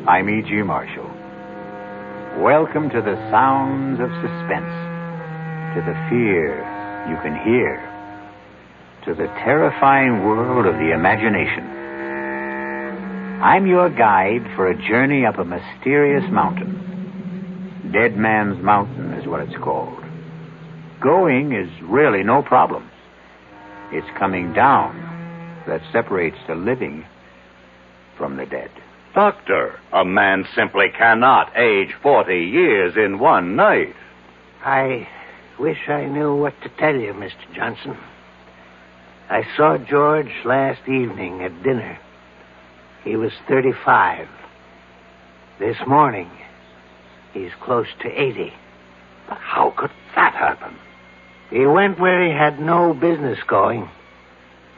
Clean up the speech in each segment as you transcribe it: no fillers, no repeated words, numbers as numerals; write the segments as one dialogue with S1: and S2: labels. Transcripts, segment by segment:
S1: I'm E.G. Marshall. Welcome to the sounds of suspense, to the fear you can hear, to the terrifying world of the imagination. I'm your guide for a journey up a mysterious mountain. Dead Man's Mountain is what it's called. Going is really no problem. It's coming down that separates the living from the dead.
S2: Doctor, a man simply cannot age 40 years in one night.
S3: I wish I knew what to tell you, Mr. Johnson. I saw George last evening at dinner. He was 35. This morning, he's close to 80.
S2: But how could that happen?
S3: He went where he had no business going.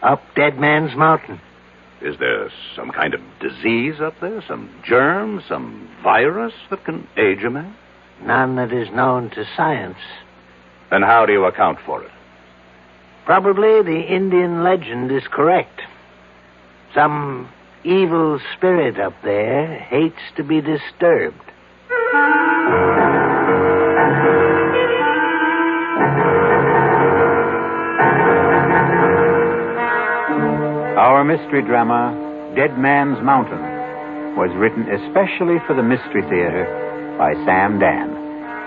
S3: Up Dead Man's Mountain.
S2: Is there some kind of disease up there? Some germ? Some virus that can age a man?
S3: None that is known to science.
S2: Then how do you account for it?
S3: Probably the Indian legend is correct. Some evil spirit up there hates to be disturbed.
S1: Our mystery drama, Dead Man's Mountain, was written especially for the Mystery Theater by Sam Dan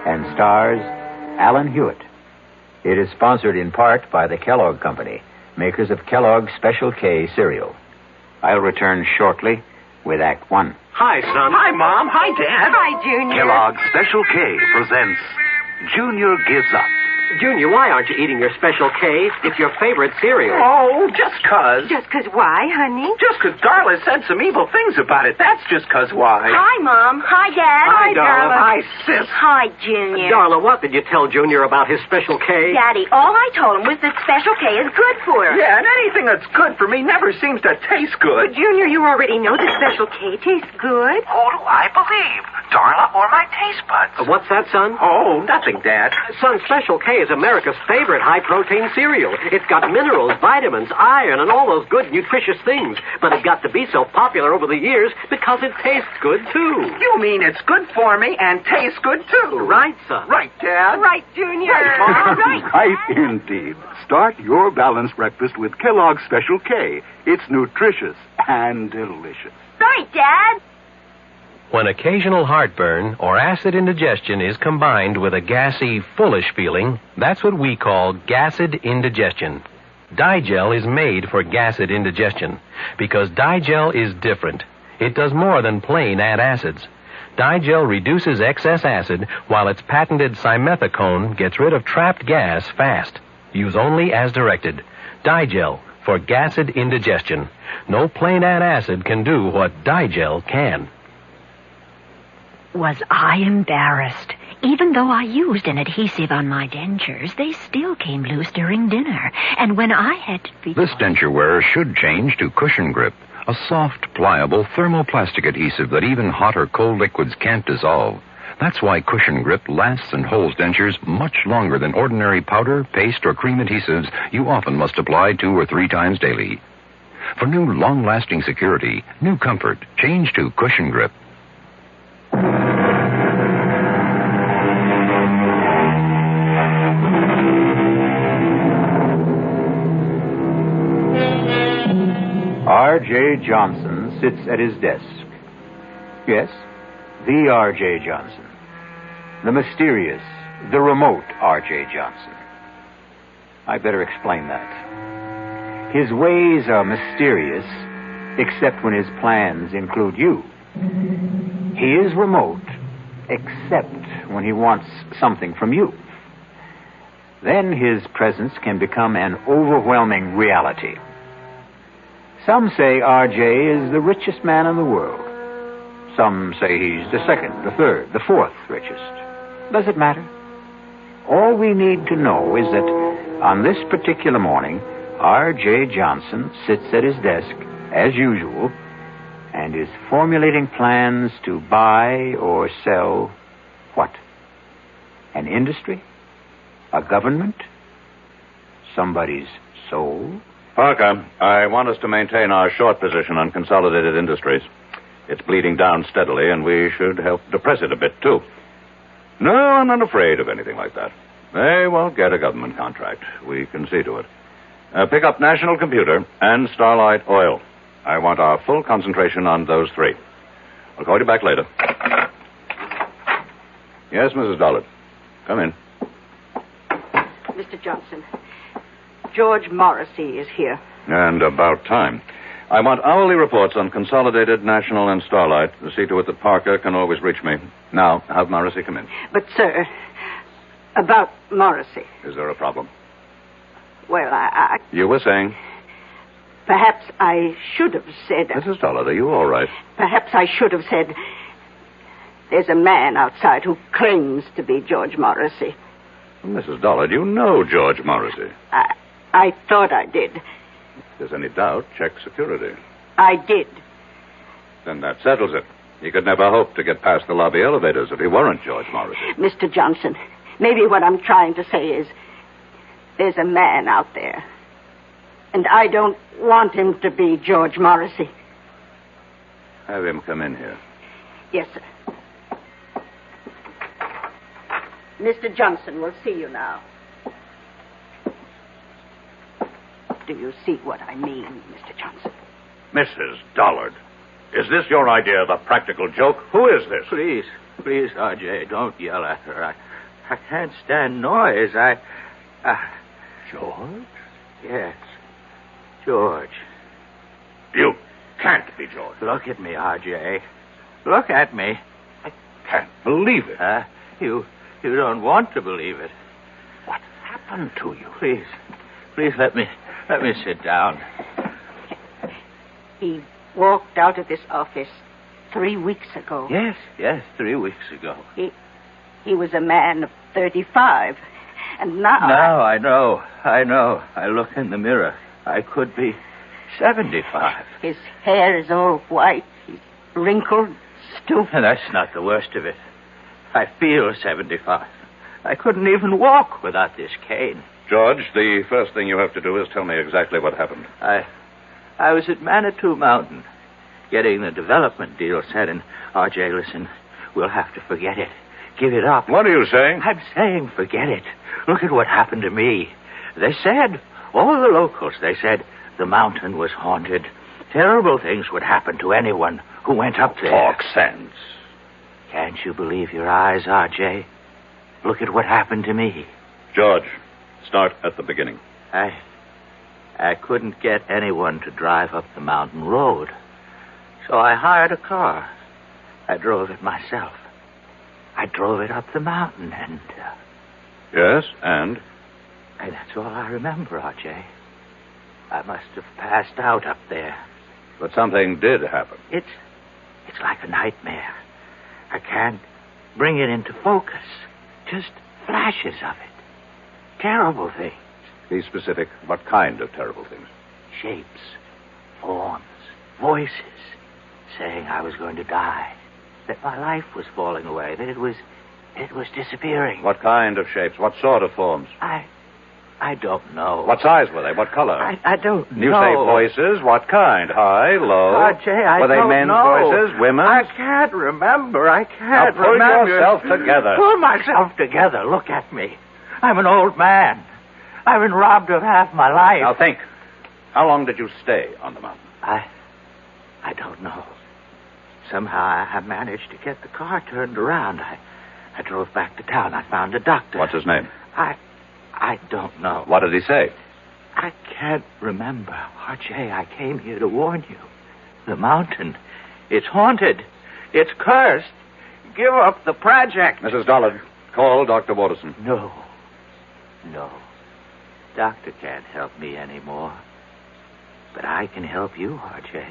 S1: and stars Alan Hewitt. It is sponsored in part by the Kellogg Company, makers of Kellogg's Special K cereal. I'll return shortly with Act One.
S4: Hi, son. Hi, Mom. Hi, Dad.
S5: Hi, Junior.
S4: Kellogg's Special K presents Junior Gives Up.
S6: Junior, why aren't you eating your Special K? It's your favorite cereal.
S4: Oh, just 'cause.
S5: Just 'cause why, honey?
S4: Just 'cause Darla said some evil things about it. That's just 'cause why.
S5: Hi, Mom. Hi, Dad.
S4: Hi, Darla. Hi, Sis.
S5: Hi, Junior.
S6: Darla, what did you tell Junior about his Special K?
S5: Daddy, all I told him was that Special K is good for him.
S4: Yeah, and anything that's good for me never seems to taste good.
S5: But, Junior, you already know that Special K tastes good.
S4: Who do I believe? Darla or my taste buds?
S6: What's that, son?
S4: Oh, nothing, Dad.
S6: Son, Special K is America's favorite high-protein cereal. It's got minerals, vitamins, iron, and all those good, nutritious things. But it got to be so popular over the years because it tastes good, too.
S4: You mean it's good for me and tastes good, too?
S6: Right, son.
S4: Right, Dad.
S5: Right, Junior.
S4: Right, Mom.
S5: Right.
S7: Right, indeed. Start your balanced breakfast with Kellogg's Special K. It's nutritious and delicious.
S5: Right, Dad.
S8: When occasional heartburn or acid indigestion is combined with a gassy, foolish feeling, that's what we call gassed indigestion. Digel is made for gassed indigestion because Digel is different. It does more than plain add acids. Digel reduces excess acid while its patented simethicone gets rid of trapped gas fast. Use only as directed. Digel for gassed indigestion. No plain add acid can do what Digel can.
S9: Was I embarrassed? Even though I used an adhesive on my dentures, they still came loose during dinner. And when I had to be...
S10: This denture wearer should change to Cushion Grip, a soft, pliable thermoplastic adhesive that even hot or cold liquids can't dissolve. That's why Cushion Grip lasts and holds dentures much longer than ordinary powder, paste, or cream adhesives you often must apply 2 or 3 times daily. For new, long-lasting security, new comfort, change to Cushion Grip.
S1: R.J. Johnson sits at his desk. Yes, the R.J. Johnson. The mysterious, the remote R.J. Johnson. I better explain that. His ways are mysterious, except when his plans include you. He is remote, except when he wants something from you. Then his presence can become an overwhelming reality. Some say R.J. is the richest man in the world. Some say he's the second, the third, the fourth richest. Does it matter? All we need to know is that on this particular morning, R.J. Johnson sits at his desk, as usual, and is formulating plans to buy or sell what? An industry? A government? Somebody's soul?
S2: Parker, I want us to maintain our short position on Consolidated Industries. It's bleeding down steadily, and we should help depress it a bit, too. No, I'm not afraid of anything like that. They won't get a government contract. We can see to it. Pick up National Computer and Starlight Oil. I want our full concentration on those three. I'll call you back later. Yes, Mrs. Dollard. Come in.
S11: Mr. Johnson, George Morrissey is here.
S2: And about time. I want hourly reports on Consolidated, National, and Starlight. See to it that Parker can always reach me. Now, have Morrissey come in.
S11: But, sir, about Morrissey.
S2: Is there a problem?
S11: Well,
S2: You were saying?
S11: Perhaps I should have said...
S2: Mrs. Dollard, are you all right?
S11: Perhaps I should have said... There's a man outside who claims to be George Morrissey.
S2: Mrs. Dollard, you know George Morrissey.
S11: I thought I did.
S2: If there's any doubt, check security.
S11: I did.
S2: Then that settles it. He could never hope to get past the lobby elevators if he weren't George Morrissey.
S11: Mr. Johnson, maybe what I'm trying to say is... There's a man out there. And I don't want him to be George Morrissey.
S2: Have him come in here.
S11: Yes, sir. Mr. Johnson will see you now. Do you see what I mean, Mr. Johnson?
S2: Mrs. Dollard, is this your idea of a practical joke? Who is this?
S3: Please, R.J., don't yell at her. I can't stand noise.
S2: George?
S3: Yes, George.
S2: You can't be George.
S3: Look at me, R.J. Look at me.
S2: I can't believe it.
S3: You don't want to believe it.
S2: What happened to you?
S3: Please let me sit down.
S11: He walked out of this office 3 weeks ago.
S3: Yes, 3 weeks ago.
S11: He was a man of 35. And now...
S3: Now I know. I look in the mirror. I could be 75.
S11: His hair is all white. He's wrinkled, stooped.
S3: And that's not the worst of it. I feel 75. I couldn't even walk without this cane.
S2: George, the first thing you have to do is tell me exactly what happened.
S3: I was at Manitou Mountain, getting the development deal set, and R.J., listen, we'll have to forget it. Give it up.
S2: What are you saying?
S3: I'm saying forget it. Look at what happened to me. They said, all the locals, they said the mountain was haunted. Terrible things would happen to anyone who went up there.
S2: Talk sense.
S3: Can't you believe your eyes, R.J.? Look at what happened to me.
S2: George, start at the beginning.
S3: I couldn't get anyone to drive up the mountain road. So I hired a car. I drove it myself. I drove it up the mountain and...
S2: Yes, and?
S3: And that's all I remember, R.J. I must have passed out up there.
S2: But something did happen.
S3: It's like a nightmare. I can't bring it into focus. Just flashes of it. Terrible things.
S2: Be specific. What kind of terrible things?
S3: Shapes, forms, voices, saying I was going to die, that my life was falling away, that it was disappearing.
S2: What kind of shapes? What sort of forms?
S3: I don't know.
S2: What size were they? What color?
S3: I don't know.
S2: You say voices. What kind? High, low?
S3: R.J., I
S2: were they
S3: don't
S2: men's
S3: know.
S2: voices? Women's?
S3: I can't remember. I can't
S2: now pull
S3: remember.
S2: yourself together.
S3: Pull myself together. Look at me. I'm an old man. I've been robbed of half my life.
S2: Now think. How long did you stay on the mountain?
S3: I don't know. Somehow I managed to get the car turned around. I drove back to town. I found a doctor.
S2: What's his name?
S3: I don't know.
S2: What did he say?
S3: I can't remember. R.J., I came here to warn you. The mountain, it's haunted. It's cursed. Give up the project.
S2: Mrs. Dollard, call Dr. Waterson.
S3: No. Doctor can't help me anymore. But I can help you, R.J.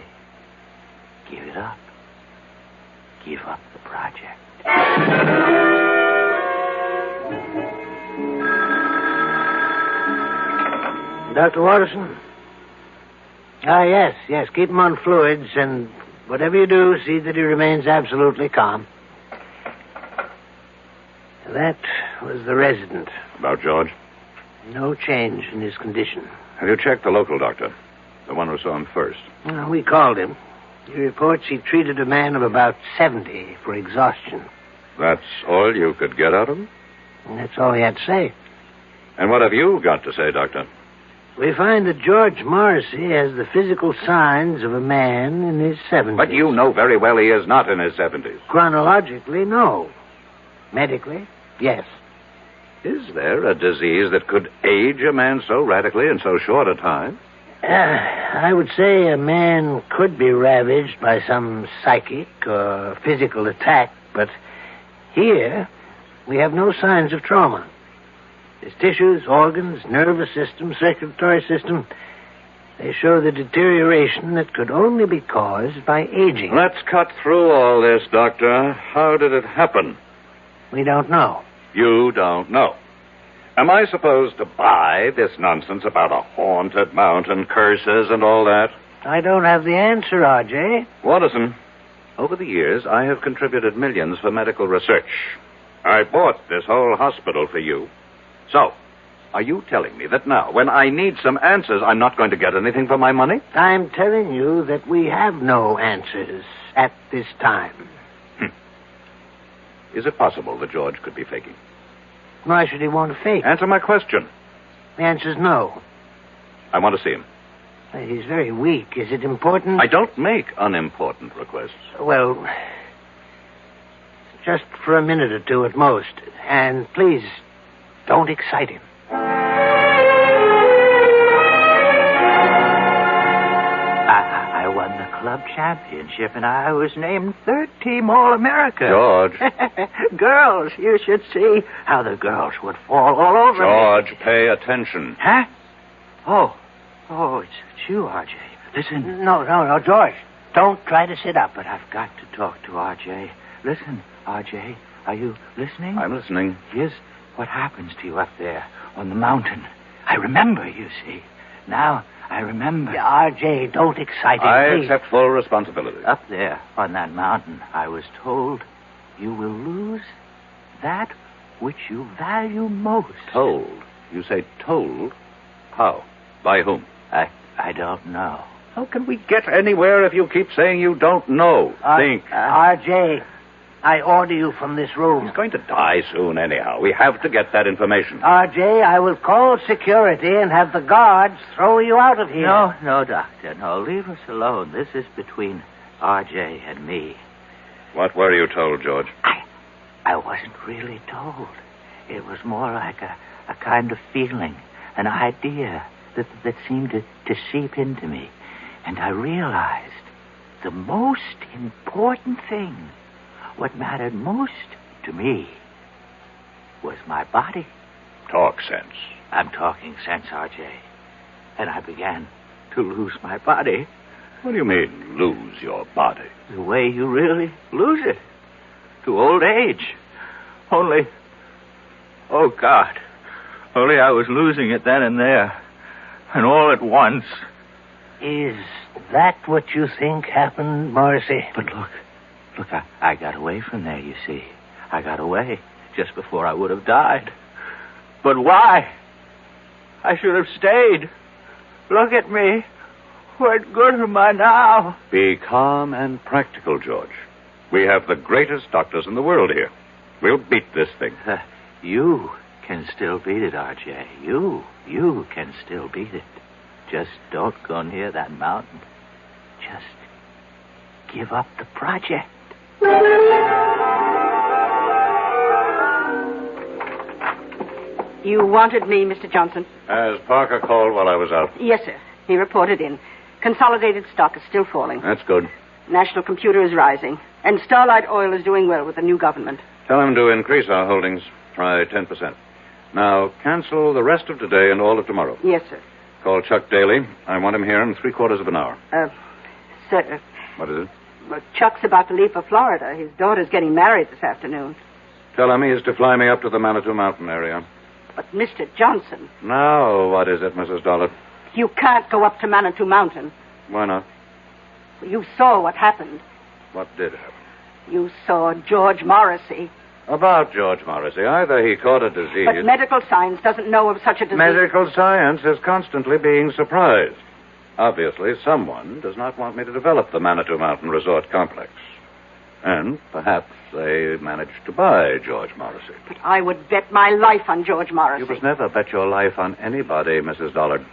S3: Give it up. Give up the project.
S6: Dr. Waterson? Yes. Keep him on fluids, and whatever you do, see that he remains absolutely calm. That was the resident.
S2: About George?
S6: No change in his condition.
S2: Have you checked the local doctor? The one who saw him first?
S6: Well, we called him.
S3: He reports he treated a man of about 70 for exhaustion.
S2: That's all you could get out of him?
S3: And that's all he had to say.
S2: And what have you got to say, Doctor?
S3: We find that George Morrissey has the physical signs of a man in his 70s.
S2: But you know very well he is not in his 70s.
S3: Chronologically, no. Medically, yes.
S2: Is there a disease that could age a man so radically in so short a time?
S3: I would say a man could be ravaged by some psychic or physical attack, but here we have no signs of trauma. His tissues, organs, nervous system, circulatory system, they show the deterioration that could only be caused by aging.
S2: Let's cut through all this, Doctor. How did it happen?
S3: We don't know.
S2: You don't know. Am I supposed to buy this nonsense about a haunted mountain, curses, and all that?
S3: I don't have the answer, R.J.
S2: Watterson, over the years, I have contributed millions for medical research. I bought this whole hospital for you. So, are you telling me that now, when I need some answers, I'm not going to get anything for my money?
S3: I'm telling you that we have no answers at this time.
S2: Is it possible that George could be faking?
S3: Why should he want to fake?
S2: Answer my question.
S3: The answer's no.
S2: I want to see him.
S3: He's very weak. Is it important?
S2: I don't make unimportant requests.
S3: Well, just for a minute or two at most. And please, don't excite him.
S12: I won the club championship, and I was named third team All-America.
S2: George.
S12: Girls, you should see how the girls would fall all over
S2: George,
S12: me.
S2: pay attention.
S12: Huh? Oh, it's you, R.J. Listen.
S3: No, George. Don't try to sit up.
S12: But I've got to talk to R.J. Listen, R.J., are you listening?
S2: I'm listening.
S12: Here's what happens to you up there on the mountain. I remember, you see. Now, I remember.
S3: R.J., don't excite him,
S2: I
S3: please.
S2: accept full responsibility.
S12: Up there on that mountain, I was told you will lose that which you value most.
S2: Told? You say told? How? By whom?
S12: I don't know.
S2: How can we get anywhere if you keep saying you don't know? Think.
S3: R.J., I order you from this room.
S2: He's going to die soon anyhow. We have to get that information.
S3: R.J., I will call security and have the guards throw you out of here.
S12: No, Doctor. No, leave us alone. This is between R.J. and me.
S2: What were you told, George?
S12: I wasn't really told. It was more like a kind of feeling, an idea that seemed to seep into me. And I realized the most important thing, what mattered most to me, was my body.
S2: Talk sense.
S12: I'm talking sense, R.J. And I began to lose my body.
S2: What do you mean, lose your body?
S12: The way you really lose it. To old age. Only, oh, God. Only I was losing it then and there. And all at once.
S3: Is that what you think happened, Morrissey?
S12: But look, I got away from there, you see. I got away just before I would have died. But why? I should have stayed. Look at me. What good am I now?
S2: Be calm and practical, George. We have the greatest doctors in the world here. We'll beat this thing.
S12: You can still beat it, R.J. You can still beat it. Just don't go near that mountain. Just give up the project.
S11: You wanted me, Mr. Johnson?
S2: Has Parker called while I was out?
S11: Yes, sir. He reported in. Consolidated stock is still falling.
S2: That's good.
S11: National Computer is rising. And Starlight Oil is doing well with the new government.
S2: Tell him to increase our holdings. Try 10%. Now, cancel the rest of today and all of tomorrow.
S11: Yes, sir.
S2: Call Chuck Daly. I want him here in 3/4 of an hour.
S11: Sir.
S2: What is it?
S11: Well, Chuck's about to leave for Florida. His daughter's getting married this afternoon.
S2: Tell him he is to fly me up to the Manitou Mountain area.
S11: But, Mr. Johnson...
S2: Now, what is it, Mrs. Dollard?
S11: You can't go up to Manitou Mountain.
S2: Why not?
S11: You saw what happened.
S2: What did happen?
S11: You saw George Morrissey.
S2: About George Morrissey. Either he caught a disease...
S11: But medical science doesn't know of such a disease.
S2: Medical science is constantly being surprised. Obviously, someone does not want me to develop the Manitou Mountain Resort Complex. And perhaps they managed to buy George Morrissey.
S11: But I would bet my life on George Morrissey.
S2: You must never bet your life on anybody, Mrs. Dollard.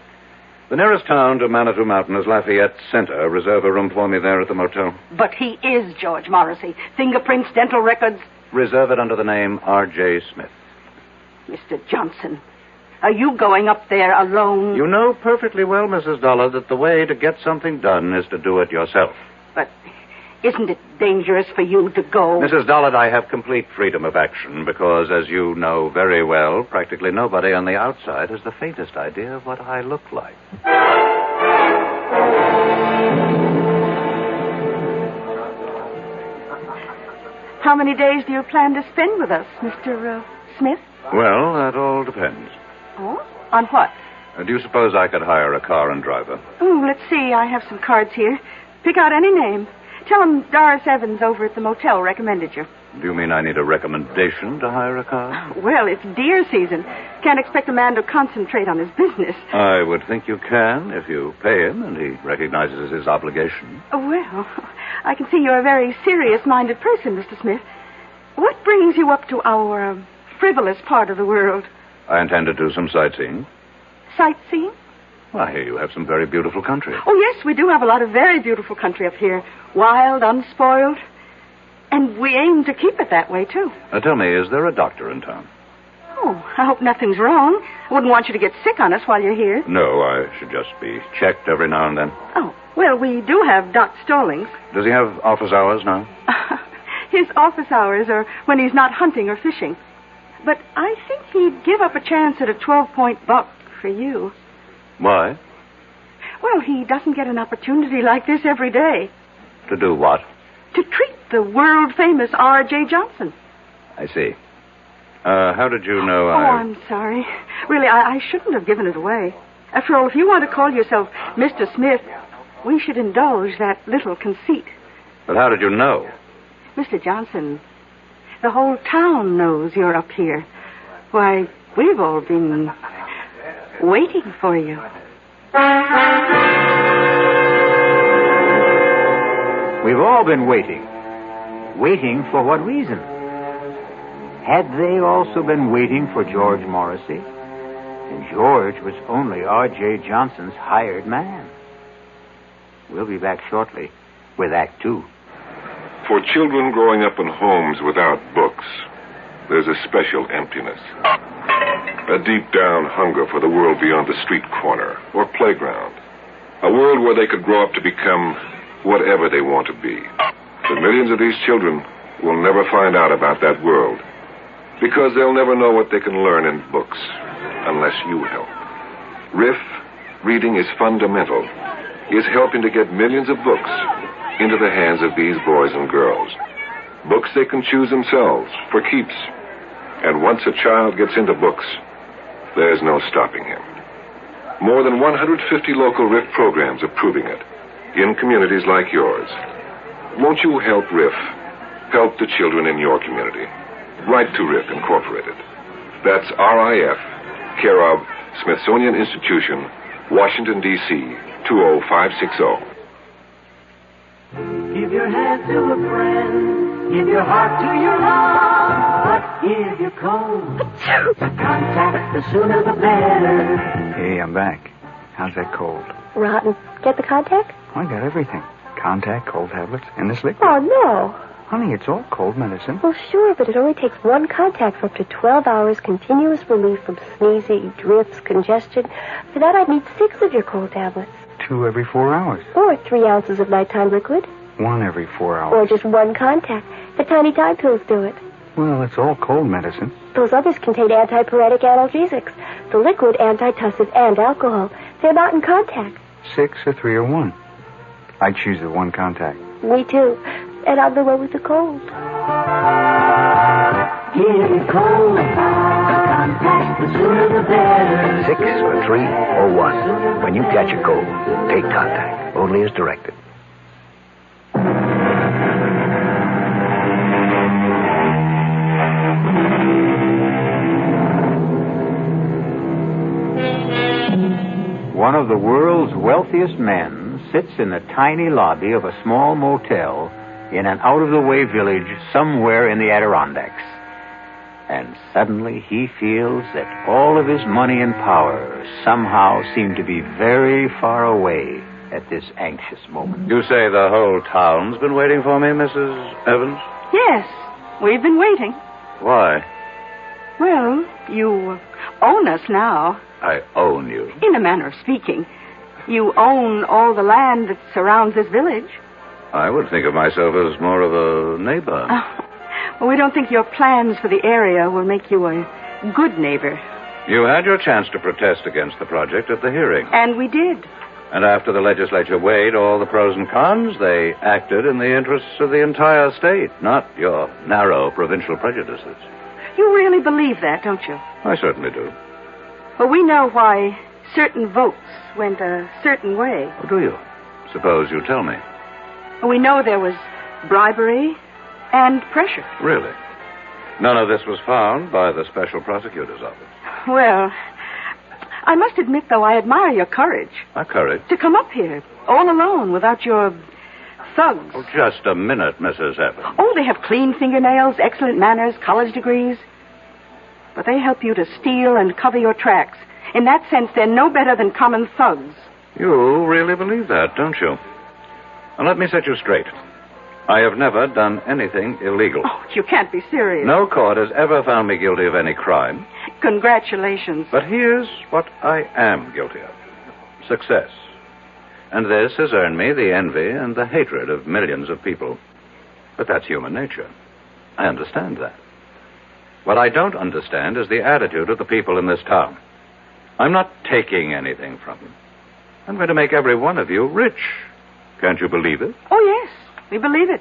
S2: The nearest town to Manitou Mountain is Lafayette Center. Reserve a room for me there at the motel.
S11: But he is George Morrissey. Fingerprints, dental records.
S2: Reserve it under the name R.J. Smith.
S11: Mr. Johnson, are you going up there alone?
S2: You know perfectly well, Mrs. Dollard, that the way to get something done is to do it yourself.
S11: But isn't it dangerous for you to go?
S2: Mrs. Dollard, I have complete freedom of action because, as you know very well, practically nobody on the outside has the faintest idea of what I look like.
S11: How many days do you plan to spend with us, Mr. Smith?
S2: Well, that all depends.
S11: Oh? On what?
S2: Do you suppose I could hire a car and driver?
S11: Oh, let's see. I have some cards here. Pick out any name. Tell him Doris Evans over at the motel recommended you.
S2: Do you mean I need a recommendation to hire a car?
S11: Well, it's deer season. Can't expect a man to concentrate on his business.
S2: I would think you can if you pay him and he recognizes his obligation.
S11: Well, I can see you're a very serious-minded person, Mr. Smith. What brings you up to our frivolous part of the world?
S2: I intend to do some sightseeing.
S11: Sightseeing?
S2: Well, I hear you have some very beautiful country.
S11: Oh, yes, we do have a lot of very beautiful country up here. Wild, unspoiled. And we aim to keep it that way, too.
S2: Tell me, is there a doctor in town?
S11: Oh, I hope nothing's wrong. I wouldn't want you to get sick on us while you're here.
S2: No, I should just be checked every now and then.
S11: Oh, well, we do have Doc Stallings.
S2: Does he have office hours now?
S11: His office hours are when he's not hunting or fishing. But I think he'd give up a chance at a 12-point buck for you.
S2: Why?
S11: Well, he doesn't get an opportunity like this every day.
S2: To do what?
S11: To treat the world-famous R.J. Johnson.
S2: I see. How did you know
S11: I'm sorry. Really, I shouldn't have given it away. After all, if you want to call yourself Mr. Smith, we should indulge that little conceit.
S2: But how did you know?
S11: Mr. Johnson, the whole town knows you're up here. Why, we've all been waiting for you.
S1: We've all been waiting. Waiting for what reason? Had they also been waiting for George Morrissey? And George was only R.J. Johnson's hired man. We'll be back shortly with Act 2.
S13: For children growing up in homes without books, there's a special emptiness. A deep-down hunger for the world beyond the street corner or playground. A world where they could grow up to become whatever they want to be. But millions of these children will never find out about that world because they'll never know what they can learn in books unless you help. RIF, Reading is Fundamental, is helping to get millions of books into the hands of these boys and girls. Books they can choose themselves for keeps. And once a child gets into books, there's no stopping him. More than 150 local RIF programs are proving it in communities like yours. Won't you help RIF? Help the children in your community. Write to RIF Incorporated. That's RIF, care of Smithsonian Institution, Washington, D.C., 20560.
S14: Give your hand to a friend. Give your heart to your love. But give your cold to contact. The sooner the better.
S15: Hey, I'm back. How's that cold?
S16: Rotten. Get the contact?
S15: I got everything. Contact, cold tablets, and this liquid.
S16: Oh, no.
S15: Honey, it's all cold medicine.
S16: Well, sure, but it only takes one contact for up to 12 hours continuous relief from sneezing, drips, congestion. For that, I'd need 6 of your cold tablets.
S15: 2 every 4 hours.
S16: Or 3 ounces of nighttime liquid.
S15: 1 every 4 hours.
S16: Or just 1 contact. The tiny time pills do it.
S15: Well, it's all cold medicine.
S16: Those others contain antipyretic analgesics. The liquid, antitussive, and alcohol. They're not in contact.
S15: 6 or 3 or 1. I choose the 1 contact.
S16: Me too. And I'm the one with the cold.
S14: Give your cold contact. The sooner the better.
S3: 6 or 3 or 1. When you catch a cold, take contact. Only as directed.
S1: one of the world's wealthiest men sits in the tiny lobby of a small motel in an out-of-the-way village somewhere in the Adirondacks. And suddenly he feels that all of his money and power somehow seem to be very far away at this anxious moment.
S2: You say the whole town's been waiting for me, Mrs. Evans?
S11: Yes, we've been waiting.
S2: Why?
S11: Well, you own us now.
S2: I own you.
S11: In a manner of speaking. You own all the land that surrounds this village.
S2: I would think of myself as more of a neighbor.
S11: Well, we don't think your plans for the area will make you a good neighbor.
S2: You had your chance to protest against the project at the hearing.
S11: And we did.
S2: And after the legislature weighed all the pros and cons, they acted in the interests of the entire state, not your narrow provincial prejudices.
S11: You really believe that, don't you?
S2: I certainly do.
S11: Well, we know why certain votes went a certain way.
S2: Oh, do you? Suppose you tell me.
S11: We know there was bribery and pressure.
S2: Really? None of this was found by the special prosecutor's office.
S11: Well, I must admit, though, I admire your courage.
S2: My courage?
S11: To come up here, all alone, without your thugs.
S2: Oh, just a minute, Mrs. Evans.
S11: Oh, they have clean fingernails, excellent manners, college degrees. But they help you to steal and cover your tracks. In that sense, they're no better than common thugs.
S2: You really believe that, don't you? Now, let me set you straight. I have never done anything illegal.
S11: Oh, you can't be serious.
S2: No court has ever found me guilty of any crime.
S11: Congratulations.
S2: But here's what I am guilty of. Success. And this has earned me the envy and the hatred of millions of people. But that's human nature. I understand that. What I don't understand is the attitude of the people in this town. I'm not taking anything from them. I'm going to make every one of you rich. Can't you believe it?
S11: Oh, yes. We believe it.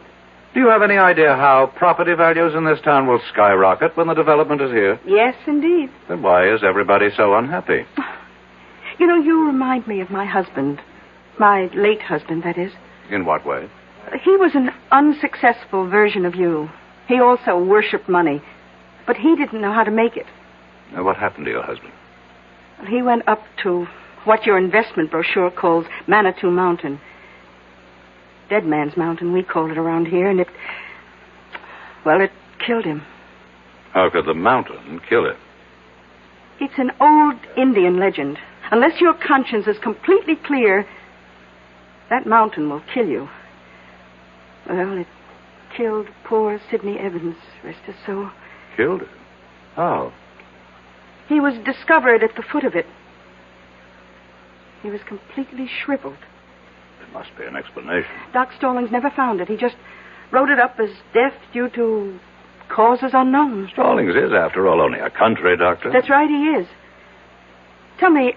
S2: Do you have any idea how property values in this town will skyrocket when the development is here?
S11: Yes, indeed.
S2: Then why is everybody so unhappy?
S11: You know, you remind me of my husband. My late husband, that is.
S2: In what way?
S11: He was an unsuccessful version of you. He also worshipped money. But he didn't know how to make it.
S2: Now, what happened to your husband?
S11: He went up to what your investment brochure calls Manitou Mountain. Dead Man's Mountain, we call it around here, and it killed him.
S2: How could the mountain kill him?
S11: It's an old Indian legend. Unless your conscience is completely clear, that mountain will kill you. Well, it killed poor Sidney Evans, rest his soul.
S2: Killed him? How?
S11: He was discovered at the foot of it. He was completely shriveled.
S2: There must be an explanation.
S11: Doc Stallings never found it. He just wrote it up as death due to causes unknown.
S2: Stallings is, after all, only a country doctor.
S11: That's right, he is. Tell me,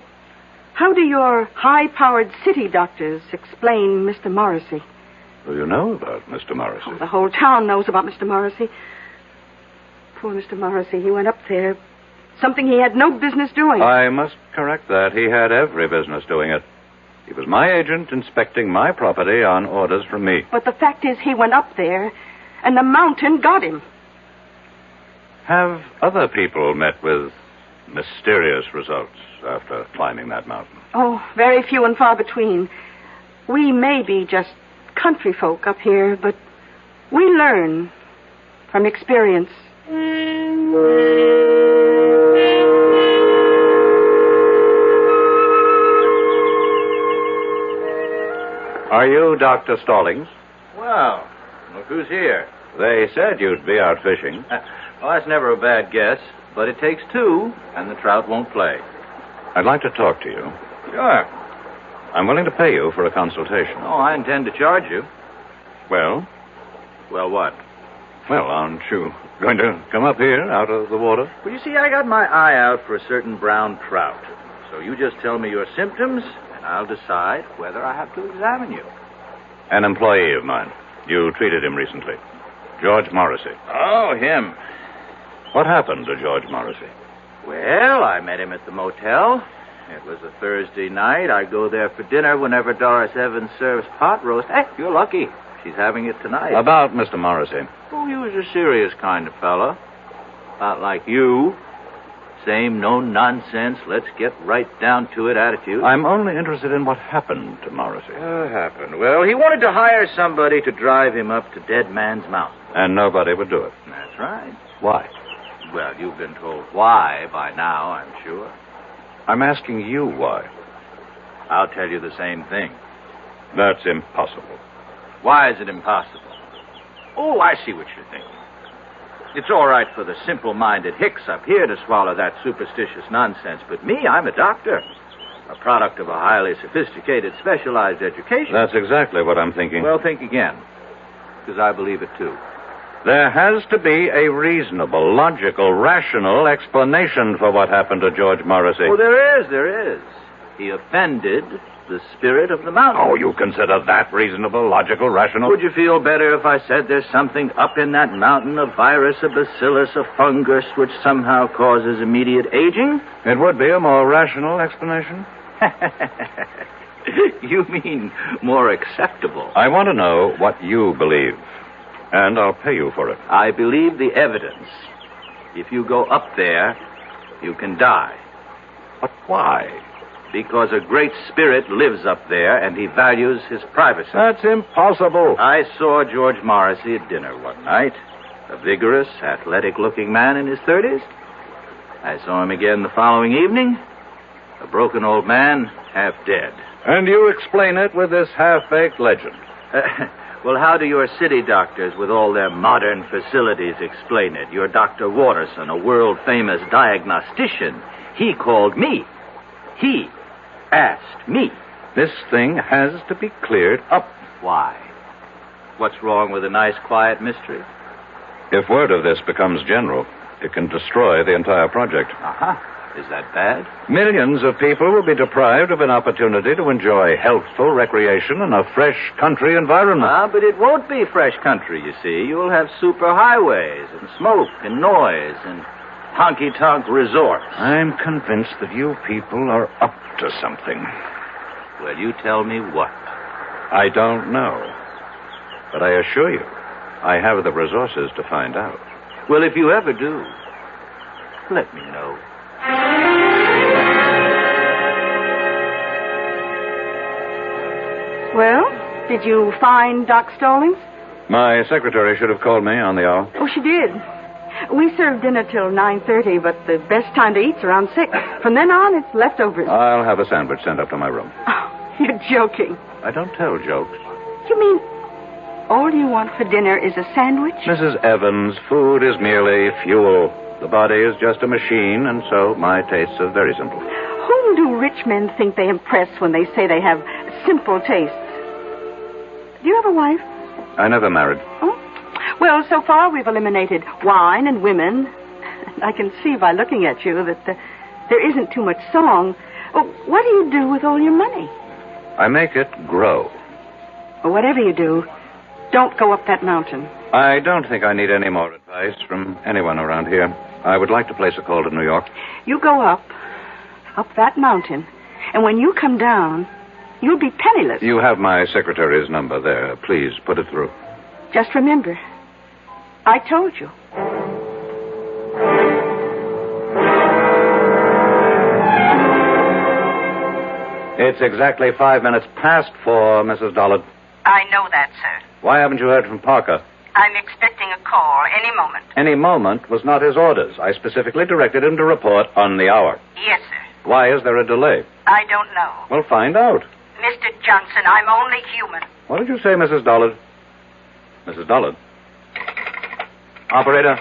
S11: how do your high-powered city doctors explain Mr. Morrissey?
S2: Well, you know about Mr. Morrissey.
S11: Oh, the whole town knows about Mr. Morrissey. Poor Mr. Morrissey, he went up there. Something he had no business doing.
S2: I must correct that. He had every business doing it. He was my agent inspecting my property on orders from me.
S11: But the fact is, he went up there, and the mountain got him.
S2: Have other people met with mysterious results after climbing that mountain?
S11: Oh, very few and far between. We may be just country folk up here, but we learn from experience.
S2: Are you Dr. Stallings?
S17: Well, look who's here.
S2: They said you'd be out fishing.
S17: Well, that's never a bad guess, but it takes two, and the trout won't play.
S2: I'd like to talk to you.
S17: Sure.
S2: I'm willing to pay you for a consultation.
S17: Oh, I intend to charge you.
S2: Well?
S17: Well, what?
S2: Well, aren't you going to come up here out of the water?
S17: Well, you see, I got my eye out for a certain brown trout. So you just tell me your symptoms, and I'll decide whether I have to examine you.
S2: An employee of mine. You treated him recently. George Morrissey.
S17: Oh, him.
S2: What happened to George Morrissey?
S17: Well, I met him at the motel. It was a Thursday night. I go there for dinner whenever Doris Evans serves pot roast. Hey, you're lucky. She's having it tonight.
S2: About Mr. Morrissey.
S17: Oh, he was a serious kind of fellow. Not like you. same no-nonsense, let's get right down to it attitude.
S2: I'm only interested in what happened to Morrissey.
S17: What happened? Well, he wanted to hire somebody to drive him up to Dead Man's Mountain.
S2: And nobody would do it.
S17: That's right.
S2: Why?
S17: Well, you've been told why by now, I'm sure.
S2: I'm asking you why.
S17: I'll tell you the same thing.
S2: That's impossible.
S17: Why is it impossible? Oh, I see what you're thinking. It's all right for the simple-minded hicks up here to swallow that superstitious nonsense, but me, I'm a doctor. A product of a highly sophisticated, specialized education.
S2: That's exactly what I'm thinking.
S17: Well, think again, because I believe it too.
S2: There has to be a reasonable, logical, rational explanation for what happened to George Morrissey.
S17: Oh, there is. He offended the spirit of the mountain.
S2: Oh, you consider that reasonable, logical, rational?
S17: Would you feel better if I said there's something up in that mountain, a virus, a bacillus, a fungus, which somehow causes immediate aging?
S2: It would be a more rational explanation.
S17: You mean more acceptable?
S2: I want to know what you believe, and I'll pay you for it.
S17: I believe the evidence. If you go up there, you can die.
S2: But why?
S17: Because a great spirit lives up there, and he values his privacy.
S2: That's impossible.
S17: I saw George Morrissey at dinner one night. A vigorous, athletic-looking man in his 30s. I saw him again the following evening. A broken old man, half dead.
S2: And you explain it with this half-baked legend.
S17: Well, how do your city doctors with all their modern facilities explain it? Your Dr. Watterson, a world-famous diagnostician, he called me. He asked me.
S2: This thing has to be cleared up.
S17: Why? What's wrong with a nice, quiet mystery?
S2: If word of this becomes general, it can destroy the entire project.
S17: Is that bad?
S2: Millions of people will be deprived of an opportunity to enjoy healthful recreation in a fresh country environment.
S17: But it won't be fresh country, you see. You'll have superhighways and smoke and noise and honky-tonk resorts.
S2: I'm convinced that you people are up to something.
S17: Well, you tell me what.
S2: I don't know. But I assure you, I have the resources to find out.
S17: Well, if you ever do, let me know.
S11: Well, did you find Doc Stallings?
S2: My secretary should have called me on the hour.
S11: Oh, she did. We serve dinner till 9:30, but the best time to eat's around 6. From then on, it's leftovers.
S2: I'll have a sandwich sent up to my room.
S11: Oh, you're joking.
S2: I don't tell jokes.
S11: You mean all you want for dinner is a sandwich?
S2: Mrs. Evans, food is merely fuel. The body is just a machine, and so my tastes are very simple.
S11: Whom do rich men think they impress when they say they have simple tastes? Do you have a wife?
S2: I never married.
S11: Oh? Well, so far we've eliminated wine and women. I can see by looking at you that there isn't too much song. Oh, what do you do with all your money?
S2: I make it grow.
S11: Well, whatever you do, don't go up that mountain.
S2: I don't think I need any more advice from anyone around here. I would like to place a call to New York.
S11: You go up that mountain, and when you come down, you'll be penniless.
S2: You have my secretary's number there. Please put it through.
S11: Just remember, I told you.
S2: It's exactly 5 minutes past 4, Mrs. Dollard.
S18: I know that, sir.
S2: Why haven't you heard from Parker?
S18: I'm expecting a call any moment.
S2: Any moment was not his orders. I specifically directed him to report on the hour.
S18: Yes, sir.
S2: Why is there a delay?
S18: I don't know.
S2: Well, find out.
S18: Mr. Johnson, I'm only human.
S2: What did you say, Mrs. Dollard? Mrs. Dollard? Operator?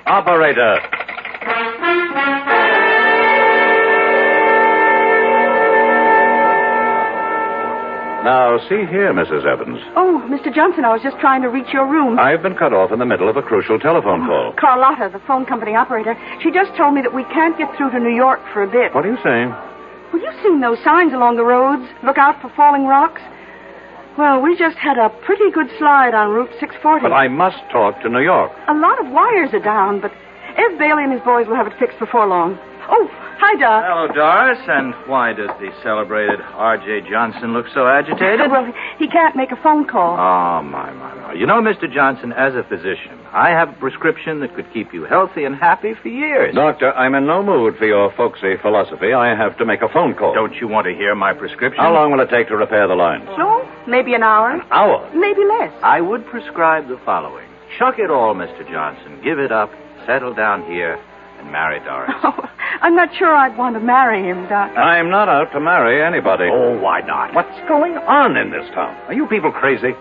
S2: Operator! Now, see here, Mrs. Evans.
S11: Oh, Mr. Johnson, I was just trying to reach your room.
S2: I've been cut off in the middle of a crucial telephone call.
S11: Carlotta, the phone company operator, she just told me that we can't get through to New York for a bit.
S2: What are you saying?
S11: Well, you've seen those signs along the roads. Look out for falling rocks. Well, we just had a pretty good slide on Route 640.
S2: But I must talk to New York.
S11: A lot of wires are down, but Ev Bailey and his boys will have it fixed before long. Oh, Hi, Doc.
S17: Hello, Doris. And why does the celebrated R.J. Johnson look so agitated?
S11: Well, he can't make a phone call.
S17: Oh, my. You know, Mr. Johnson, as a physician, I have a prescription that could keep you healthy and happy for years.
S2: Doctor, I'm in no mood for your folksy philosophy. I have to make a phone call.
S17: Don't you want to hear my prescription?
S2: How long will it take to repair the lines?
S11: So, maybe an hour.
S2: An hour?
S11: Maybe less.
S17: I would prescribe the following. Chuck it all, Mr. Johnson. Give it up. Settle down here and marry Doris.
S11: Oh, I'm not sure I'd want to marry him, Doc.
S2: I'm not out to marry anybody.
S17: Oh, why not?
S2: What's going on in this town? Are you people crazy?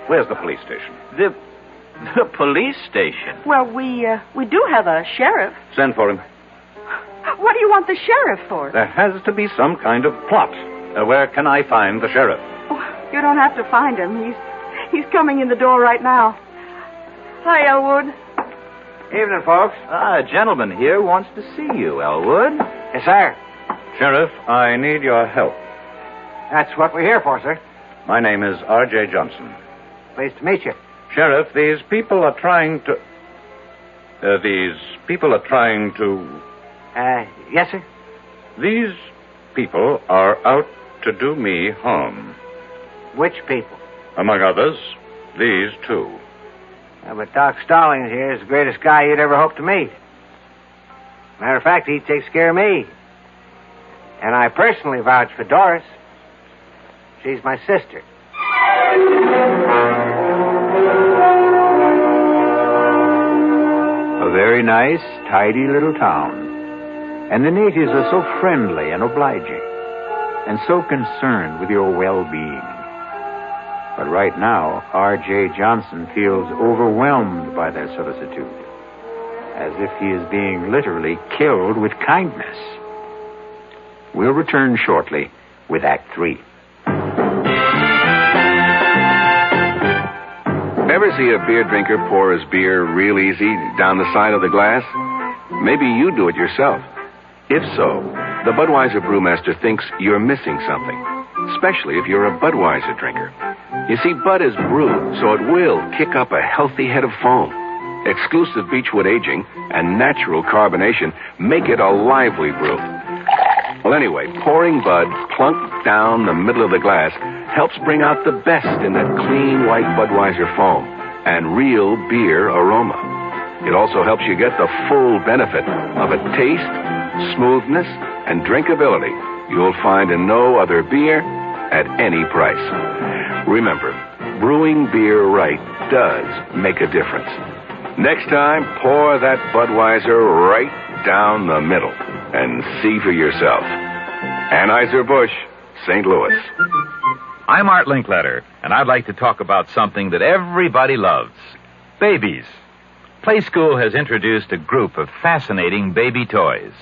S2: Where's the police station?
S17: The police station?
S11: Well, we do have a sheriff.
S2: Send for him.
S11: What do you want the sheriff for?
S2: There has to be some kind of plot. Where can I find the sheriff?
S11: Oh, you don't have to find him. He's coming in the door right now. Hi, Elwood.
S3: Evening, folks.
S17: A gentleman here wants to see you, Elwood.
S3: Yes, sir.
S2: Sheriff, I need your help.
S3: That's what we're here for, sir.
S2: My name is R.J. Johnson.
S3: Pleased to meet you.
S2: Sheriff, these people are trying to...
S3: Yes, sir?
S2: These people are out to do me harm.
S3: Which people?
S2: Among others, these two.
S3: But Doc Stallings here is the greatest guy you'd ever hope to meet. Matter of fact, he takes care of me. And I personally vouch for Doris. She's my sister.
S1: A very nice, tidy little town. And the natives are so friendly and obliging, and so concerned with your well-being. But right now, R.J. Johnson feels overwhelmed by their solicitude, as if he is being literally killed with kindness. We'll return shortly with Act 3.
S19: Ever see a beer drinker pour his beer real easy down the side of the glass? Maybe you do it yourself. If so, the Budweiser brewmaster thinks you're missing something, especially if you're a Budweiser drinker. You see, Bud is brewed, so it will kick up a healthy head of foam. Exclusive beechwood aging and natural carbonation make it a lively brew. Well, anyway, pouring Bud plunk down the middle of the glass helps bring out the best in that clean white Budweiser foam and real beer aroma. It also helps you get the full benefit of a taste, smoothness, and drinkability you'll find in no other beer at any price. Remember, brewing beer right does make a difference. Next time, pour that Budweiser right down the middle and see for yourself. Anheuser-Busch, St. Louis.
S20: I'm Art Linkletter, and I'd like to talk about something that everybody loves. Babies. Play School has introduced a group of fascinating baby toys.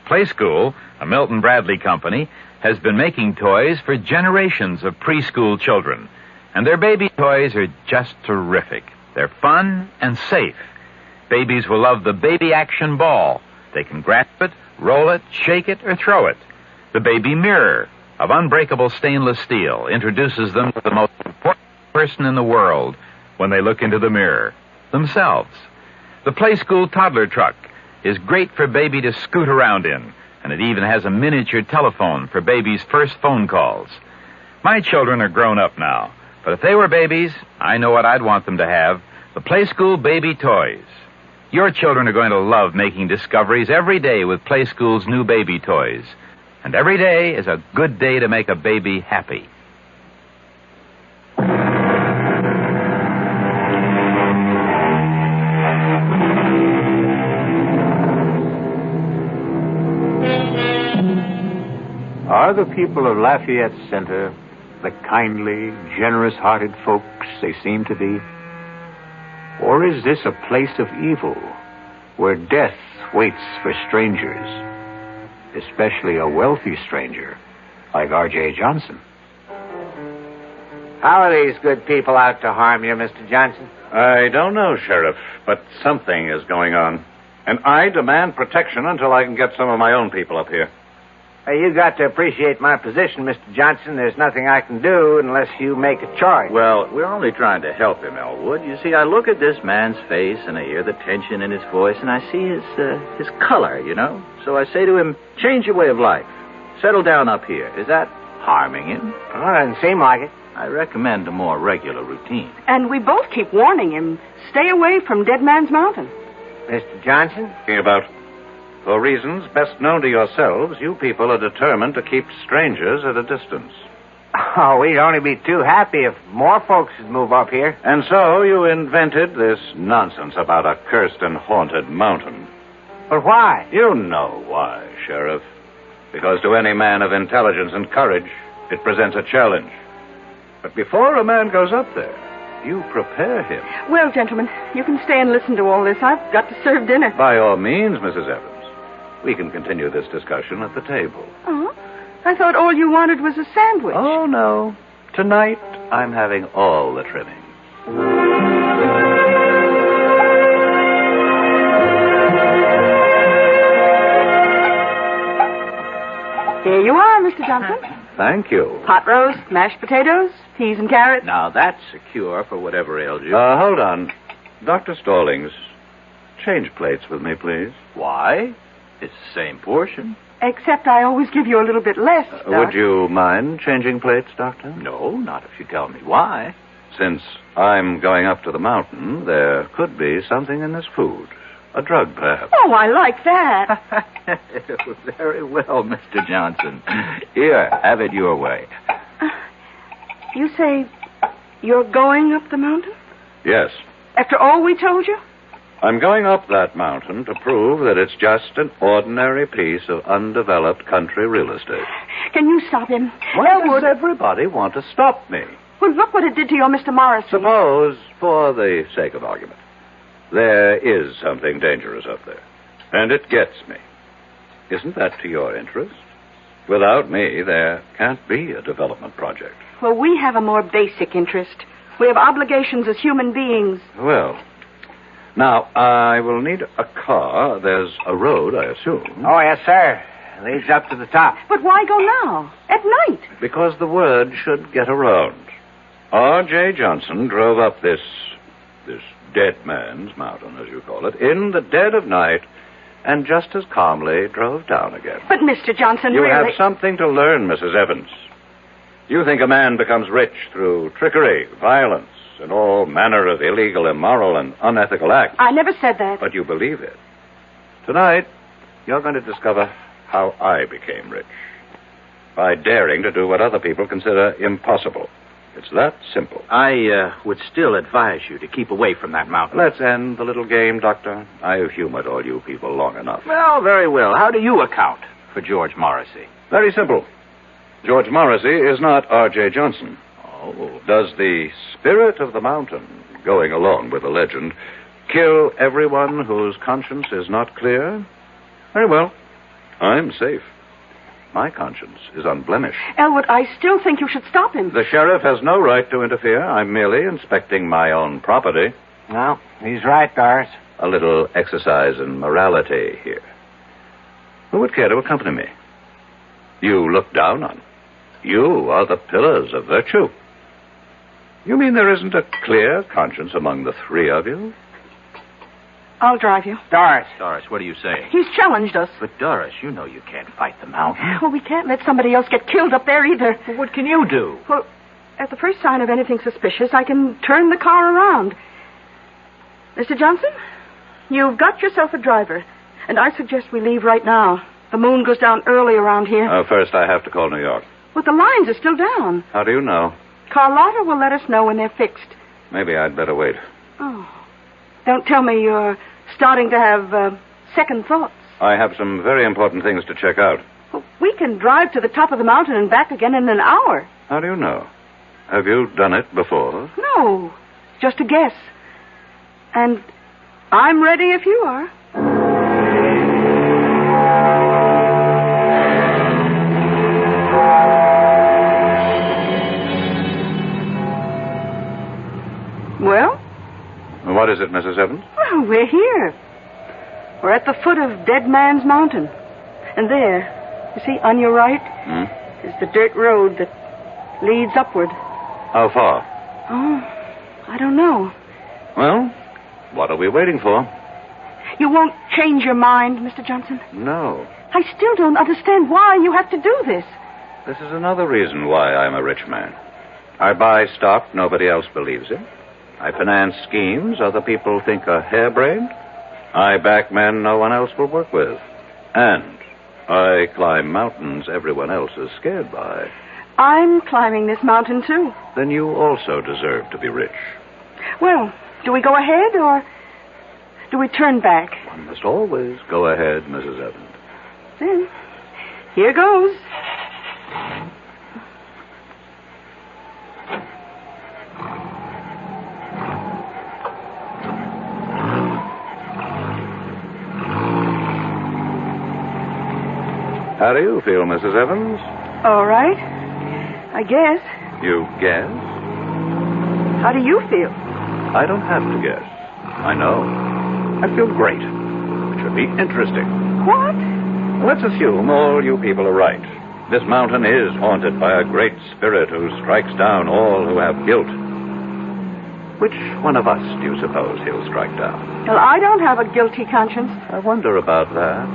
S20: Play School, a Milton Bradley company, has been making toys for generations of preschool children. And their baby toys are just terrific. They're fun and safe. Babies will love the Baby Action Ball. They can grasp it, roll it, shake it, or throw it. The Baby Mirror of unbreakable stainless steel introduces them to the most important person in the world when they look into the mirror, themselves. The Play School Toddler Truck is great for baby to scoot around in, and it even has a miniature telephone for baby's first phone calls. My children are grown up now, but if they were babies, I know what I'd want them to have, the Play School Baby Toys. Your children are going to love making discoveries every day with Play School's new baby toys. And every day is a good day to make a baby happy.
S1: Are the people of Lafayette Center the kindly, generous-hearted folks they seem to be? Or is this a place of evil where death waits for strangers, especially a wealthy stranger like R.J. Johnson?
S3: How are these good people out to harm you, Mr. Johnson?
S2: I don't know, Sheriff, but something is going on. And I demand protection until I can get some of my own people up here.
S3: You got to appreciate my position, Mr. Johnson. There's nothing I can do unless you make a choice.
S17: Well, we're only trying to help him, Elwood. You see, I look at this man's face, and I hear the tension in his voice, and I see his color, you know? So I say to him, change your way of life. Settle down up here. Is that harming him?
S3: Well, it doesn't seem like it.
S17: I recommend a more regular routine.
S11: And we both keep warning him, stay away from Dead Man's Mountain.
S3: Mr. Johnson?
S2: Thinking about... For reasons best known to yourselves, you people are determined to keep strangers at a distance.
S3: Oh, we'd only be too happy if more folks would move up here.
S2: And so you invented this nonsense about a cursed and haunted mountain.
S3: But why?
S2: You know why, Sheriff. Because to any man of intelligence and courage, it presents a challenge. But before a man goes up there, you prepare him.
S11: Well, gentlemen, you can stay and listen to all this. I've got to serve dinner.
S2: By all means, Mrs. Evans. We can continue this discussion at the table.
S11: Oh? I thought all you wanted was a sandwich.
S2: Oh, no. Tonight, I'm having all the trimming.
S11: Here you are, Mr. Johnson.
S2: Thank you.
S11: Pot roast, mashed potatoes, peas and carrots.
S17: Now, that's a cure for whatever ails you.
S2: Hold on. Dr. Stallings, change plates with me, please.
S17: Why? It's the same portion.
S11: Except I always give you a little bit less, Doc.
S2: Would you mind changing plates, Doctor?
S17: No, not if you tell me why.
S2: Since I'm going up to the mountain, there could be something in this food. A drug, perhaps.
S11: Oh, I like that.
S17: Very well, Mr. Johnson. Here, have it your way.
S11: You say you're going up the mountain?
S2: Yes.
S11: After all we told you?
S2: I'm going up that mountain to prove that it's just an ordinary piece of undeveloped country real estate.
S11: Can you stop him?
S2: Why does everybody want to stop me?
S11: Well, look what it did to your Mr. Morrissey.
S2: Suppose, for the sake of argument, there is something dangerous up there, and it gets me. Isn't that to your interest? Without me, there can't be a development project.
S11: Well, we have a more basic interest. We have obligations as human beings.
S2: Well, now, I will need a car. There's a road, I assume.
S3: Oh, yes, sir. Leads up to the top.
S11: But why go now? At night?
S2: Because the word should get around. R.J. Johnson drove up this Dead Man's Mountain, as you call it, in the dead of night, and just as calmly drove down again.
S11: But, Mr. Johnson,
S2: you
S11: really...
S2: have something to learn, Mrs. Evans. You think a man becomes rich through trickery, violence, and all manner of illegal, immoral, and unethical acts.
S11: I never said that.
S2: But you believe it. Tonight, you're going to discover how I became rich. By daring to do what other people consider impossible. It's that simple.
S17: I would still advise you to keep away from that mountain.
S2: Let's end the little game, Doctor. I've humored all you people long enough.
S17: Well, very well. How do you account for George Morrissey?
S2: Very simple. George Morrissey is not R.J. Johnson. Oh. Does the spirit of the mountain, going along with the legend, kill everyone whose conscience is not clear? Very well. I'm safe. My conscience is unblemished.
S11: Elwood, I still think you should stop him.
S2: The sheriff has no right to interfere. I'm merely inspecting my own property.
S3: No, he's right, Doris.
S2: A little exercise in morality here. Who would care to accompany me? You look down on. You are the pillars of virtue. You mean there isn't a clear conscience among the three of you?
S11: I'll drive you.
S3: Doris.
S17: Doris, what are you saying?
S11: He's challenged us.
S17: But, Doris, you know you can't fight the mountain.
S11: Well, we can't let somebody else get killed up there either.
S17: Well, what can you do?
S11: Well, at the first sign of anything suspicious, I can turn the car around. Mr. Johnson, you've got yourself a driver, and I suggest we leave right now. The moon goes down early around here.
S2: First, I have to call New York.
S11: But the lines are still down.
S2: How do you know?
S11: Carlotta will let us know when they're fixed.
S2: Maybe I'd better wait.
S11: Oh. Don't tell me you're starting to have second thoughts.
S2: I have some very important things to check out.
S11: Well, we can drive to the top of the mountain and back again in an hour.
S2: How do you know? Have you done it before?
S11: No, just a guess. And I'm ready if you are. Well?
S2: What is it, Mrs. Evans?
S11: Well, we're here. We're at the foot of Dead Man's Mountain. And there, You see, on your right is the dirt road that leads upward.
S2: How far?
S11: Oh, I don't know.
S2: Well, what are we waiting for?
S11: You won't change your mind, Mr. Johnson?
S2: No.
S11: I still don't understand why you have to do this.
S2: This is another reason why I'm a rich man. I buy stock nobody else believes in. I finance schemes other people think are harebrained. I back men no one else will work with. And I climb mountains everyone else is scared by.
S11: I'm climbing this mountain, too.
S2: Then you also deserve to be rich.
S11: Well, do we go ahead or do we turn back?
S2: One must always go ahead, Mrs. Evans.
S11: Then, here goes.
S2: How do you feel, Mrs. Evans?
S11: All right. I guess.
S2: You guess?
S11: How do you feel?
S2: I don't have to guess. I know. I feel great. It should be interesting.
S11: What?
S2: Let's assume all you people are right. This mountain is haunted by a great spirit who strikes down all who have guilt. Which one of us do you suppose he'll strike down?
S11: Well, I don't have a guilty conscience.
S2: I wonder about that.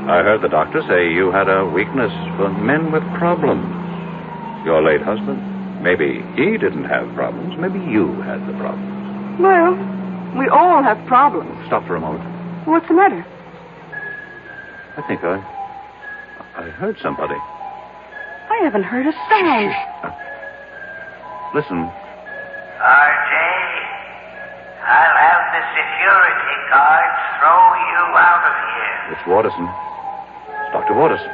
S2: I heard the doctor say you had a weakness for men with problems. Your late husband. Maybe he didn't have problems. Maybe you had the problems.
S11: Well, we all have problems.
S2: Stop for a moment.
S11: What's the matter?
S2: I think I heard somebody.
S11: I haven't heard a sound.
S2: Listen.
S12: RJ, I'll have the security guards throw you out of here.
S2: It's Watterson. It's Dr. Watterson.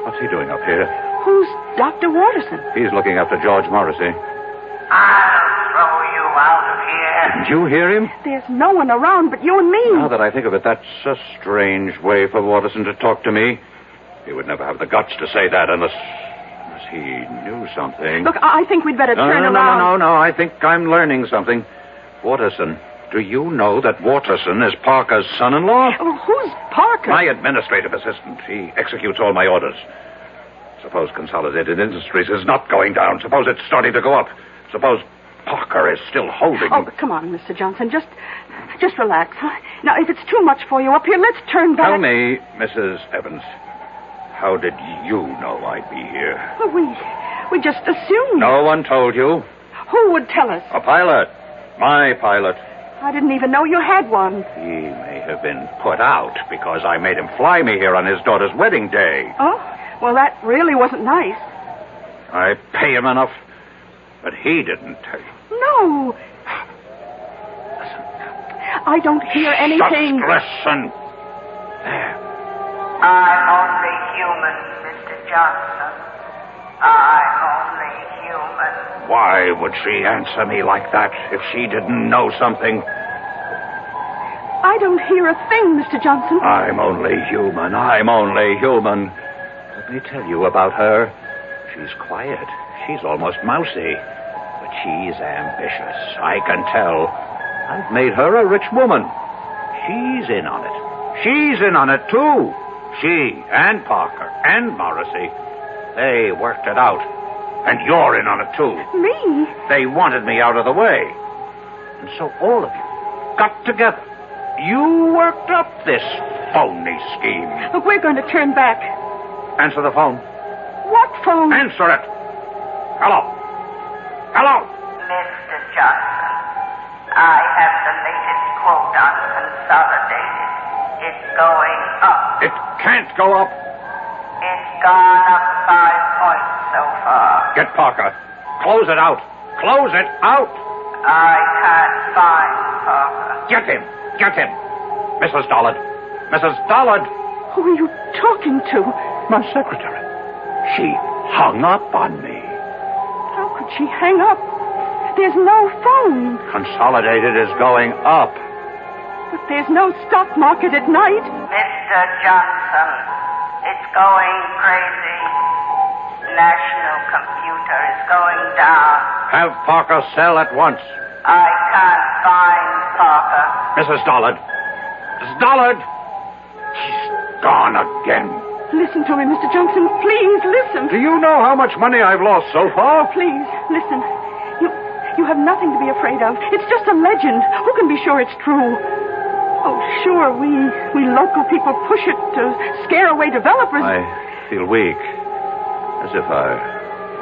S2: What's he doing up here?
S11: Who's Dr. Watterson?
S2: He's looking after George Morrissey.
S12: I'll throw you out of here.
S2: Didn't you hear him?
S11: There's no one around but you and me.
S2: Now that I think of it, that's a strange way for Watterson to talk to me. He would never have the guts to say that unless he knew something.
S11: Look, I think we'd better turn around.
S2: No. I think I'm learning something. Watterson, do you know that Watterson is Parker's son-in-law?
S11: Oh, who's Parker?
S2: My administrative assistant. He executes all my orders. Suppose Consolidated Industries is not going down. Suppose it's starting to go up. Suppose Parker is still holding...
S11: Oh, come on, Mr. Johnson. Just relax. Huh? Now, if it's too much for you up here, let's turn back.
S2: Tell me, Mrs. Evans, how did you know I'd be here?
S11: Well, we just assumed.
S2: No one told you.
S11: Who would tell us?
S2: A pilot. My pilot.
S11: I didn't even know you had one.
S2: He may have been put out because I made him fly me here on his daughter's wedding day.
S11: Oh? Well, that really wasn't nice.
S2: I pay him enough, but he didn't tell you.
S11: No. Listen. I don't hear anything.
S2: Just listen. There.
S12: I'm only human, Mr. Johnson. I'm only human.
S2: Why would she answer me like that if she didn't know something?
S11: I don't hear a thing, Mr. Johnson.
S2: I'm only human. Let me tell you about her. She's quiet. She's almost mousy. But she's ambitious. I can tell. I've made her a rich woman. She's in on it. She's in on it, too. She and Parker and Morrissey. They worked it out. And you're in on it, too.
S11: Me?
S2: They wanted me out of the way. And so all of you got together. You worked up this phony scheme.
S11: Look, we're going to turn back.
S2: Answer the phone.
S11: What phone?
S2: Answer it. Hello. Hello.
S12: Mr. Johnson, I have the latest quote on Consolidated. It's going up.
S2: It can't go up.
S12: It's gone up 5 points so far.
S2: Get Parker. Close it out. Close it out.
S12: I can't find Parker.
S2: Get him. Mrs. Dollard.
S11: Who are you talking to?
S2: My secretary. She hung up on me.
S11: How could she hang up? There's no phone.
S2: Consolidated is going up.
S11: But there's no stock market at night.
S12: Mr. Johnson, it's going crazy. National computer is going down.
S2: Have Parker sell at once.
S12: I can't find Parker.
S2: Mrs. Dollard. She's gone again.
S11: Listen to me, Mr. Johnson. Please, listen.
S2: Do you know how much money I've lost so far?
S11: Please, listen. You have nothing to be afraid of. It's just a legend. Who can be sure it's true? Oh, sure, we local people push it to scare away developers.
S2: I feel weak. As if I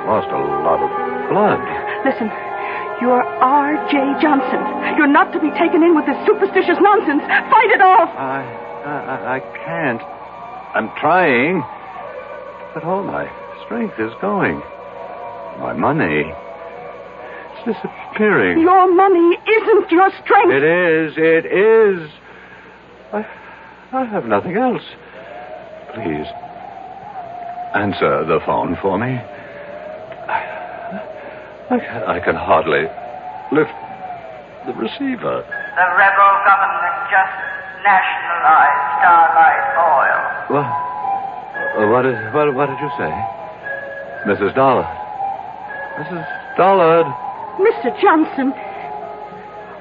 S2: lost a lot of blood.
S11: Listen, you're R.J. Johnson. You're not to be taken in with this superstitious nonsense. Fight it off.
S2: I can't. I'm trying. But all my strength is going. My money... disappearing.
S11: Your money isn't your strength.
S2: It is. I have nothing else. Please, answer the phone for me. I can hardly lift the receiver.
S18: The rebel government just nationalized Starlight Oil.
S2: What did you say? Mrs. Dollard. Mrs. Dollard.
S11: Mr. Johnson,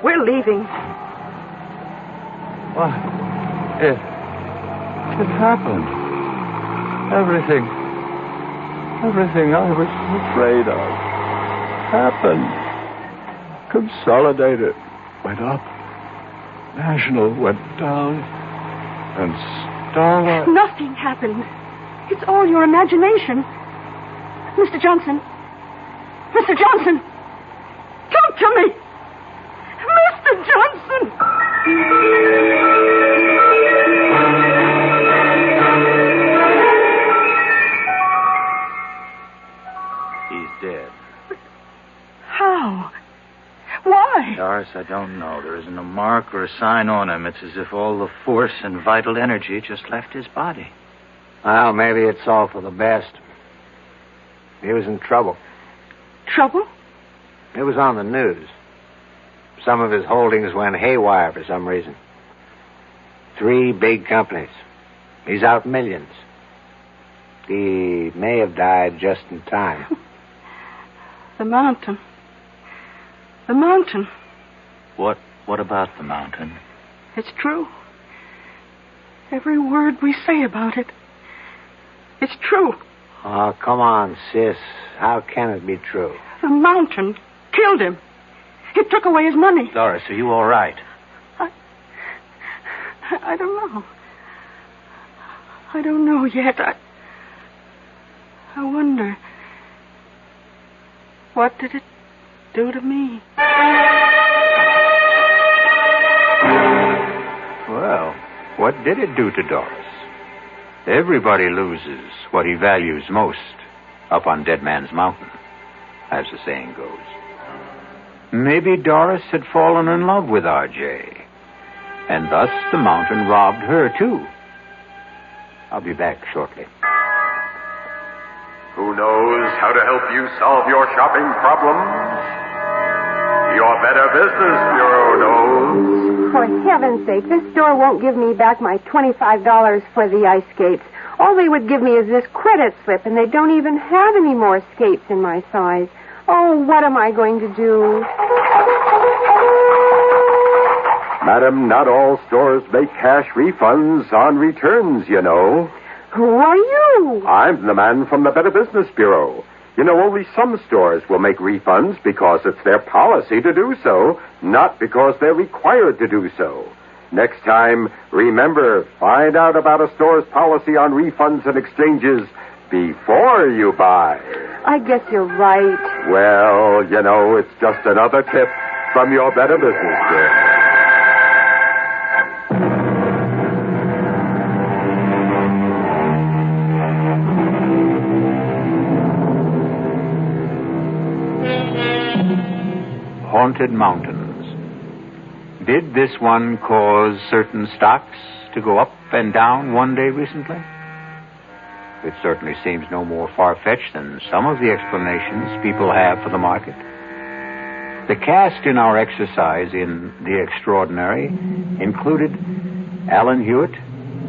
S11: we're leaving.
S2: What? It happened. Everything I was afraid of happened. Consolidated went up. National went down. And Starlight...
S11: Nothing happened. It's all your imagination. Mr. Johnson. Mr. Johnson. Talk to me! Mr. Johnson!
S17: He's dead.
S11: How? Why?
S17: Doris, I don't know. There isn't a mark or a sign on him. It's as if all the force and vital energy just left his body.
S3: Well, maybe it's all for the best. He was in trouble.
S11: Trouble?
S3: It was on the news. Some of his holdings went haywire for some reason. 3 big companies. He's out millions. He may have died just in time.
S11: The mountain. The mountain.
S17: What about the mountain?
S11: It's true. Every word we say about it. It's true.
S3: Oh, come on, sis. How can it be true?
S11: The mountain killed him. It took away his money.
S17: Doris, are you all right?
S11: I don't know. I don't know yet. I wonder. What did it do to me?
S1: Well, what did it do to Doris? Everybody loses what he values most up on Dead Man's Mountain, as the saying goes. Maybe Doris had fallen in love with R.J., and thus the mountain robbed her, too. I'll be back shortly.
S21: Who knows how to help you solve your shopping problems? Your Better Business Bureau knows.
S22: For heaven's sake, this store won't give me back my $25 for the ice skates. All they would give me is this credit slip, and they don't even have any more skates in my size. Oh, what am I going to do?
S21: Madam, not all stores make cash refunds on returns, you know.
S22: Who are you?
S21: I'm the man from the Better Business Bureau. You know, only some stores will make refunds because it's their policy to do so, not because they're required to do so. Next time, remember, find out about a store's policy on refunds and exchanges before you buy.
S22: I guess you're right.
S21: Well, you know, it's just another tip from your Better Business Bureau.
S1: Haunted mountains. Did this one cause certain stocks to go up and down one day recently? It certainly seems no more far-fetched than some of the explanations people have for the market. The cast in our exercise in The Extraordinary included Alan Hewitt,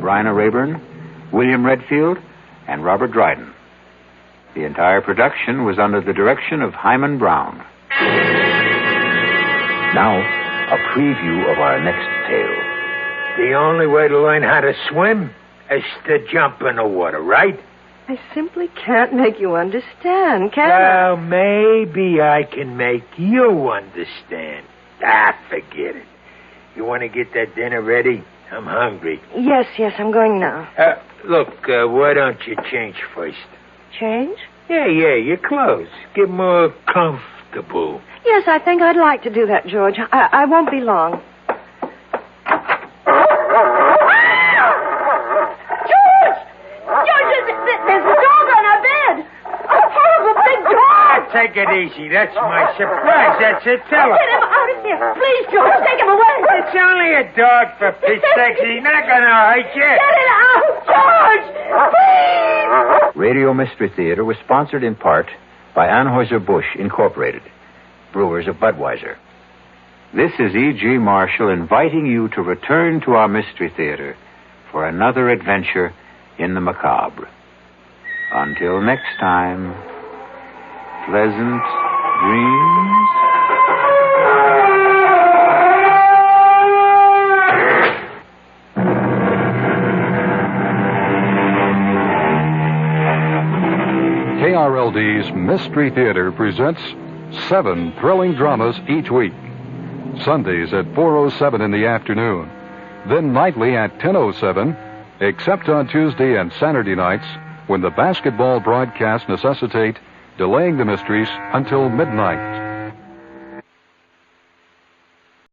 S1: Bryna Rayburn, William Redfield, and Robert Dryden. The entire production was under the direction of Hyman Brown. Now, a preview of our next tale.
S3: The only way to learn how to swim?
S4: is to jump in the water, right?
S7: I simply can't make you understand, can I?
S4: Well, maybe I can make you understand. Forget it. You want to get that dinner ready? I'm hungry.
S7: Yes, I'm going now.
S4: Look, why don't you change first?
S7: Change?
S4: Yeah, your clothes. Get more comfortable.
S7: Yes, I think I'd like to do that, George. I won't be long.
S5: There's a dog on our bed. A horrible big dog.
S4: Take it easy. That's my surprise. That's it. Tell her.
S5: Get him out of here. Please, George, take him away.
S4: It's only a dog, for Pete's sake. He's not going to hurt you.
S5: Get it out, George. Please.
S1: Radio Mystery Theater was sponsored in part by Anheuser-Busch Incorporated, brewers of Budweiser. This is E.G. Marshall inviting you to return to our Mystery Theater for another adventure in the macabre. Until next time, pleasant dreams.
S23: KRLD's Mystery Theater presents 7 thrilling dramas each week. Sundays at 4:07 in the afternoon. Then nightly at 10:07, except on Tuesday and Saturday nights, when the basketball broadcasts necessitate delaying the mysteries until midnight.